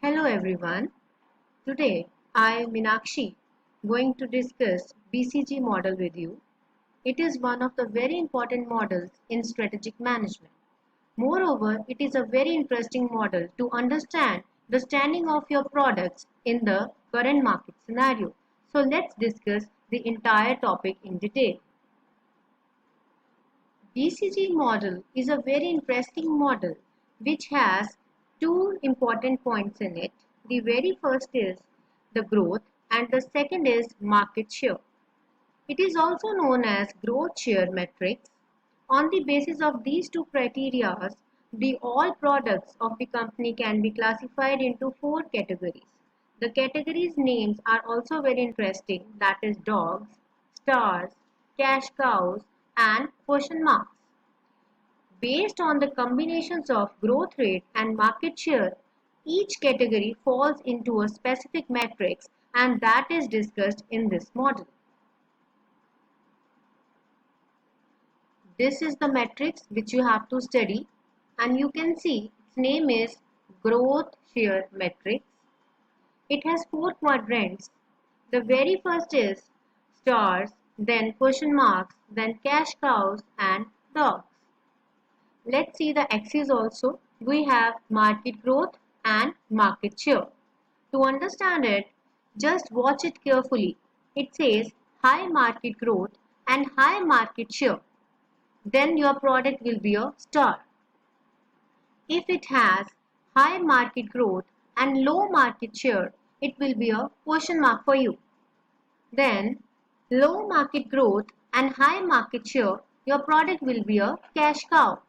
Hello everyone. Today I, Minakshi, going to discuss BCG model with you. It is one of the very important models in strategic management. Moreover, it is a very interesting model to understand the standing of your products in the current market scenario. So let's discuss the entire topic in detail. BCG model is a very interesting model which has two important points in it. The very first is the growth and the second is market share. It is also known as growth share metrics. On the basis of these two criteria, the all products of the company can be classified into four categories. The categories names are also very interesting, that is dogs, stars, cash cows and question marks. Based on the combinations of growth rate and market share, each category falls into a specific matrix and that is discussed in this model. This is the matrix which you have to study and you can see its name is growth share matrix. It has four quadrants. The very first is stars, then question marks, then cash cows and dogs. Let's see the axis also. We have market growth and market share. To understand it, just watch it carefully. It says high market growth and high market share. Then your product will be a star. If it has high market growth and low market share, it will be a question mark for you. Then low market growth and high market share, your product will be a cash cow.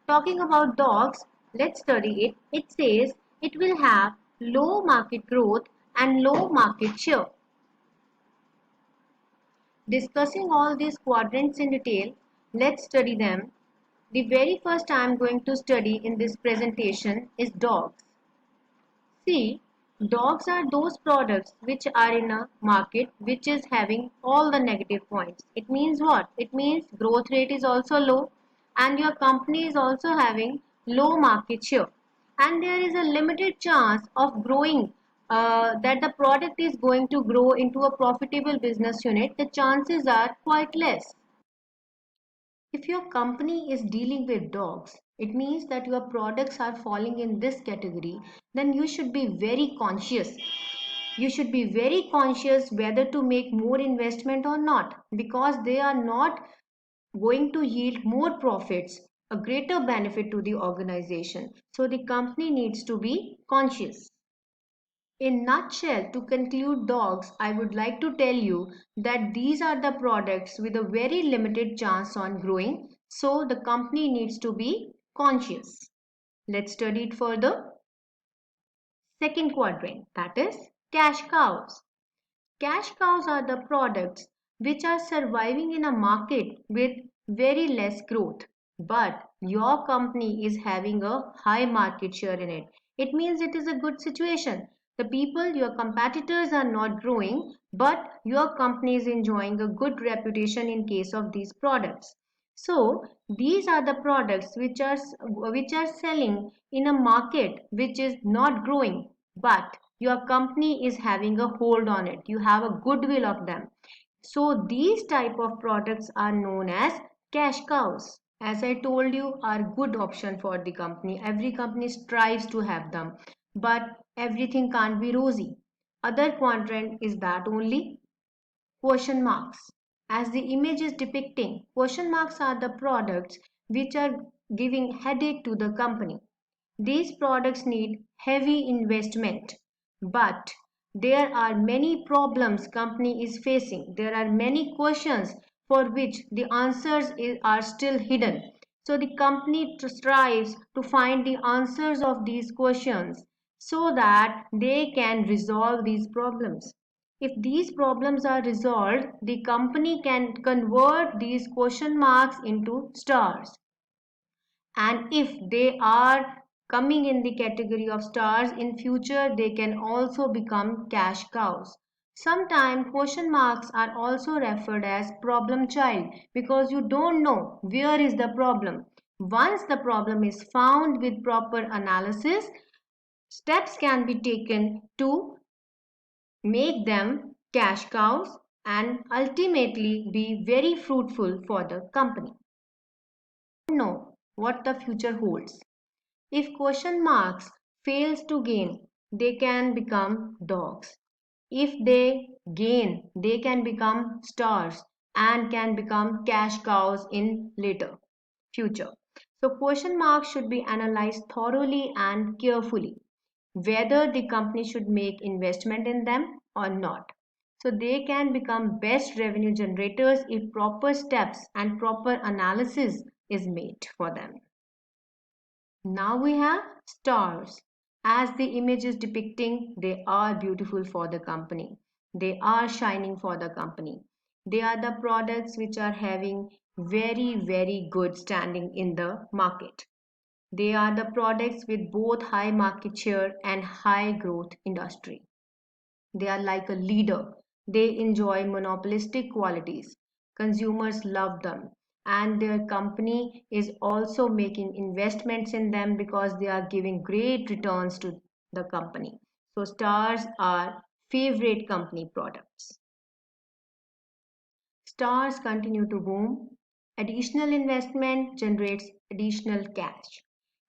Talking about dogs, let's study it. It says it will have low market growth and low market share. Discussing all these quadrants in detail, let's study them. The very first I am going to study in this presentation is dogs. See, dogs are those products which are in a market which is having all the negative points. It means what? It means growth rate is also low and your company is also having low market share. And there is a limited chance of growing, that the product is going to grow into a profitable business unit. The chances are quite less. If your company is dealing with dogs, it means that your products are falling in this category, then you should be very conscious. You should be very conscious whether to make more investment or not because they are not going to yield more profits, a greater benefit to the organization. So the company needs to be conscious. In nutshell, to conclude dogs, I would like to tell you that these are the products with a very limited chance on growing, so the company needs to be conscious. Let's study it further. Second quadrant, that is cash cows. Cash cows are the products which are surviving in a market with very less growth, but your company is having a high market share in it. It means it is a good situation. The people, your competitors are not growing, but your company is enjoying a good reputation in case of these products. So these are the products which are selling in a market which is not growing, but your company is having a hold on it. You have a goodwill of them. So these type of products are known as cash cows. As I told you, are good option for the company. Every company strives to have them, but everything can't be rosy. Other quadrant is that only question marks. As the image is depicting, question marks are the products which are giving headache to the company. These products need heavy investment, but there are many problems company is facing. There are many questions for which the answers are still hidden. So the company strives to find the answers of these questions so that they can resolve these problems. If these problems are resolved, the company can convert these question marks into stars. And if they are coming in the category of stars in future, they can also become cash cows. Sometimes question marks are also referred as problem child because you don't know where is the problem. Once the problem is found with proper analysis, Steps can be taken to make them cash cows and ultimately be very fruitful for the company. Know what the future holds. If question marks fails to gain, they can become dogs. If they gain, they can become stars and can become cash cows in later future. So question marks should be analyzed thoroughly and carefully whether the company should make investment in them or not. So they can become best revenue generators if proper steps and proper analysis is made for them. Now we have stars. As the image is depicting, they are beautiful for the company. They are shining for the company. They are the products which are having very good standing in the market. They are the products with both high market share and high growth industry. They are like a leader. They enjoy monopolistic qualities. Consumers love them. And their company is also making investments in them because they are giving great returns to the company. So, stars are favorite company products. Stars continue to boom. Additional investment generates additional cash.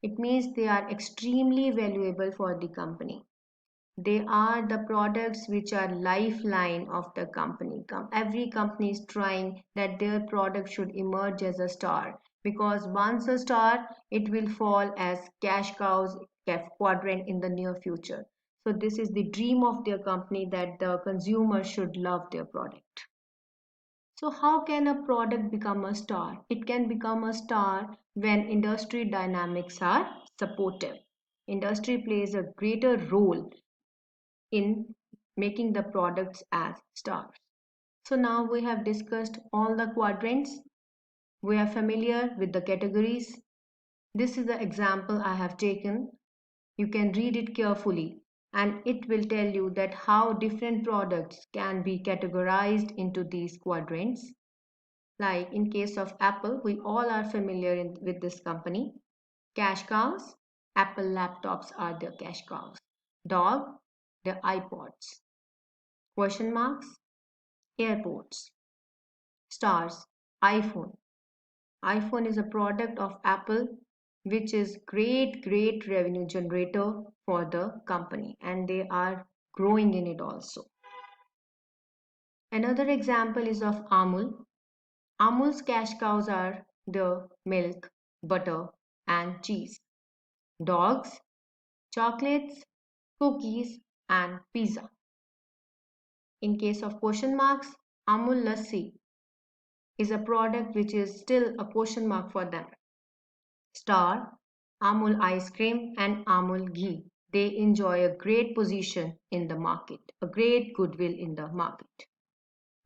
It means they are extremely valuable for the company. They are the products which are lifeline of the company. Every company is trying that their product should emerge as a star because once a star, it will fall as cash cows quadrant in the near future. So this is the dream of their company that the consumer should love their product. So how can a product become a star? It can become a star when industry dynamics are supportive. Industry plays a greater role in making the products as stars. So now we have discussed all the quadrants. We are familiar with the categories. This is the example I have taken. You can read it carefully and it will tell you that how different products can be categorized into these quadrants. Like in case of Apple, we all are familiar with this company. Cash cows, Apple laptops are the cash cows. Dog, the iPods. Question marks, airports. Stars, iPhone. iPhone is a product of Apple which is great revenue generator for the company and they are growing in it also. Another example is of Amul. Amul's cash cows are the milk, butter and cheese. Dogs, chocolates, cookies and pizza. In case of question marks, Amul Lassi is a product which is still a question mark for them. Star, Amul ice cream and Amul ghee. They enjoy a great position in the market, a great goodwill in the market.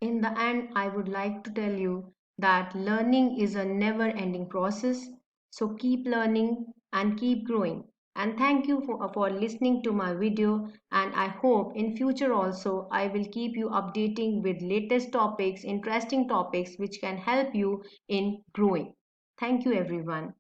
In the end, I would like to tell you that learning is a never ending process. So keep learning and keep growing. And thank you for listening to my video. And I hope in future also I will keep you updating with latest topics, interesting topics which can help you in growing. Thank you everyone.